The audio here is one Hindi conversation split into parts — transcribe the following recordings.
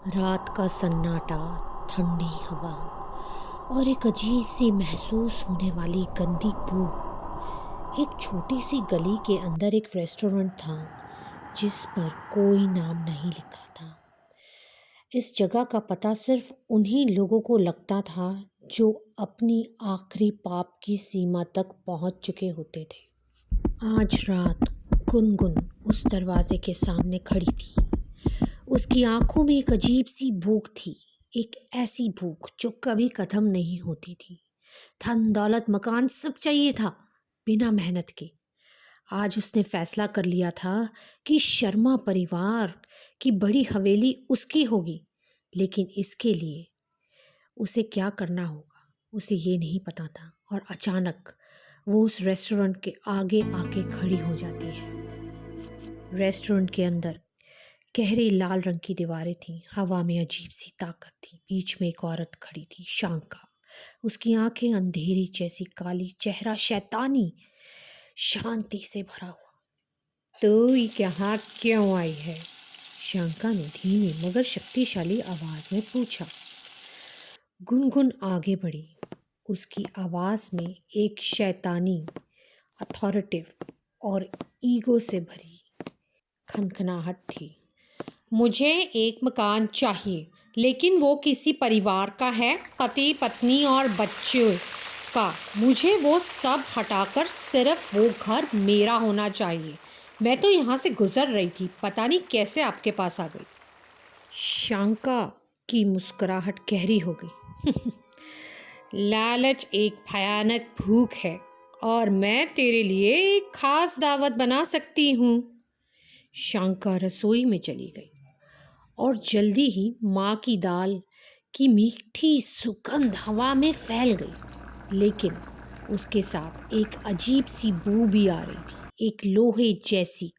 रात का सन्नाटा, ठंडी हवा और एक अजीब सी महसूस होने वाली गंदी बू। एक छोटी सी गली के अंदर एक रेस्टोरेंट था जिस पर कोई नाम नहीं लिखा था। इस जगह का पता सिर्फ उन्हीं लोगों को लगता था जो अपनी आखिरी पाप की सीमा तक पहुंच चुके होते थे। आज रात गुनगुन उस दरवाजे के सामने खड़ी थी। उसकी आंखों में एक अजीब सी भूख थी, एक ऐसी भूख जो कभी खत्म नहीं होती थी। धन दौलत मकान सब चाहिए था, बिना मेहनत के। आज उसने फैसला कर लिया था कि शर्मा परिवार की बड़ी हवेली उसकी होगी, लेकिन इसके लिए उसे क्या करना होगा उसे ये नहीं पता था। और अचानक वो उस रेस्टोरेंट के आगे आके खड़ी हो जाती है। रेस्टोरेंट के अंदर गहरी लाल रंग की दीवारें थीं, हवा में अजीब सी ताकत थी। बीच में एक औरत खड़ी थी, शांका। उसकी आंखें अंधेरी जैसी काली, चेहरा शैतानी, शांति से भरा हुआ। तो यहाँ क्यों आई है? शांका ने धीमी मगर शक्तिशाली आवाज में पूछा। गुनगुन आगे बढ़ी। उसकी आवाज में एक शैतानी, अथॉरिटिव और ईगो से भरी खनखनाहट थी। मुझे एक मकान चाहिए, लेकिन वो किसी परिवार का है, पति पत्नी और बच्चों का। मुझे वो सब हटाकर सिर्फ वो घर मेरा होना चाहिए। मैं तो यहाँ से गुजर रही थी, पता नहीं कैसे आपके पास आ गई। शांका की मुस्कुराहट गहरी हो गई। लालच एक भयानक भूख है और मैं तेरे लिए एक खास दावत बना सकती हूँ। शांका रसोई में चली गई और जल्दी ही माँ की दाल की मीठी सुगंध हवा में फैल गई। लेकिन उसके साथ एक अजीब सी बू भी आ रही थी, एक लोहे जैसी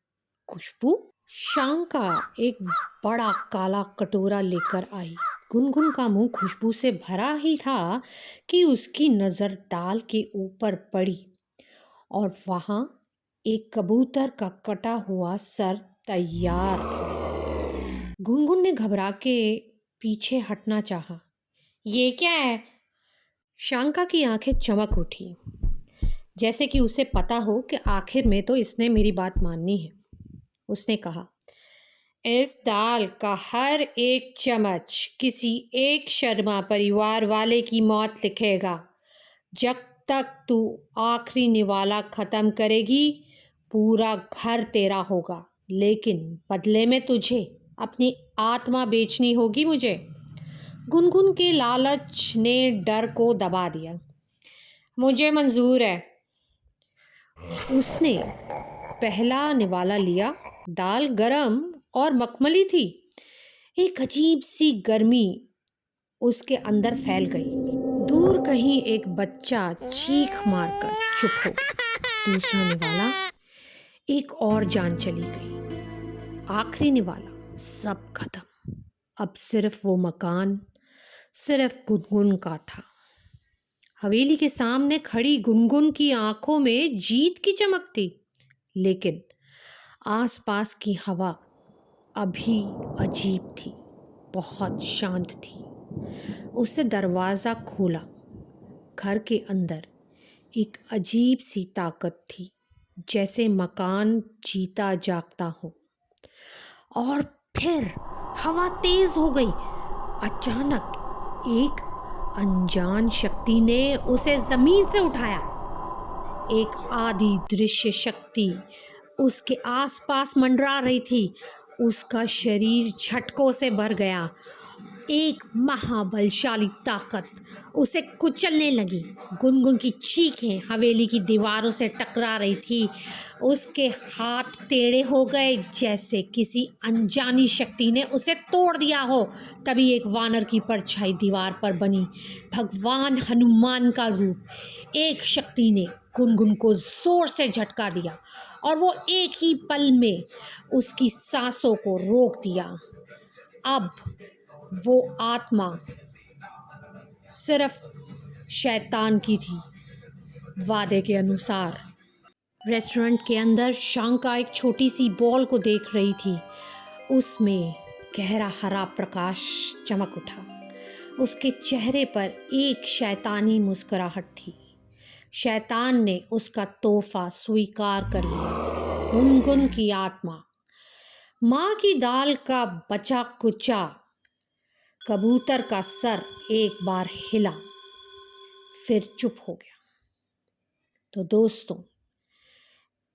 खुशबू। शांका एक बड़ा काला कटोरा लेकर आई। गुनगुन का मुंह खुशबू से भरा ही था कि उसकी नज़र दाल के ऊपर पड़ी और वहाँ एक कबूतर का कटा हुआ सर तैयार था। गुनगुन ने घबरा के पीछे हटना चाहा। ये क्या है? शांका की आंखें चमक उठी, जैसे कि उसे पता हो कि आखिर में तो इसने मेरी बात माननी है। उसने कहा, इस दाल का हर एक चम्मच किसी एक शर्मा परिवार वाले की मौत लिखेगा। जब तक तू आखिरी निवाला खत्म करेगी, पूरा घर तेरा होगा, लेकिन बदले में तुझे अपनी आत्मा बेचनी होगी मुझे। गुनगुन के लालच ने डर को दबा दिया। मुझे मंजूर है। उसने पहला निवाला लिया। दाल गरम और मखमली थी। एक अजीब सी गर्मी उसके अंदर फैल गई। दूर कहीं एक बच्चा चीख मारकर चुप हो गया। दूसरा निवाला, एक और जान चली गई। आखिरी निवाला, सब खत्म। अब सिर्फ वो मकान, सिर्फ गुनगुन का था। हवेली के सामने खड़ी गुनगुन की आंखों में जीत की चमक थी, लेकिन आसपास की हवा अभी अजीब थी, बहुत शांत थी। उसने दरवाज़ा खोला। घर के अंदर एक अजीब सी ताकत थी, जैसे मकान जीता जागता हो। और फिर हवा तेज हो गई। अचानक एक अनजान शक्ति ने उसे जमीन से उठाया। एक आधी दृश्य शक्ति उसके आसपास मंडरा रही थी। उसका शरीर झटकों से भर गया। एक महाबलशाली ताकत उसे कुचलने लगी। गुनगुन की चीखें हवेली की दीवारों से टकरा रही थी। उसके हाथ टेढ़े हो गए, जैसे किसी अनजानी शक्ति ने उसे तोड़ दिया हो। तभी एक वानर की परछाई दीवार पर बनी, भगवान हनुमान का रूप। एक शक्ति ने गुनगुन को जोर से झटका दिया और वो एक ही पल में उसकी सांसों को रोक दिया। अब वो आत्मा सिर्फ शैतान की थी। वादे के अनुसार रेस्टोरेंट के अंदर शांका एक छोटी सी बॉल को देख रही थी। उसमें गहरा हरा प्रकाश चमक उठा। उसके चेहरे पर एक शैतानी मुस्कुराहट थी। शैतान ने उसका तोहफा स्वीकार कर लिया था। गुनगुन की आत्मा, माँ की दाल का बचा कुचा कबूतर का सर एक बार हिला, फिर चुप हो गया। तो दोस्तों,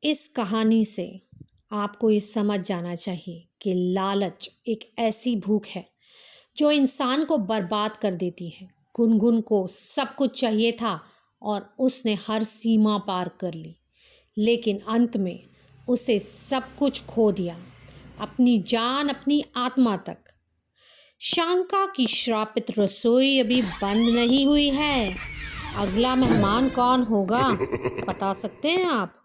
इस कहानी से आपको ये समझ जाना चाहिए कि लालच एक ऐसी भूख है जो इंसान को बर्बाद कर देती है। गुनगुन को सब कुछ चाहिए था और उसने हर सीमा पार कर ली, लेकिन अंत में उसे सब कुछ खो दिया, अपनी जान, अपनी आत्मा तक। शांका की श्रापित रसोई अभी बंद नहीं हुई है। अगला मेहमान कौन होगा, बता सकते हैं आप?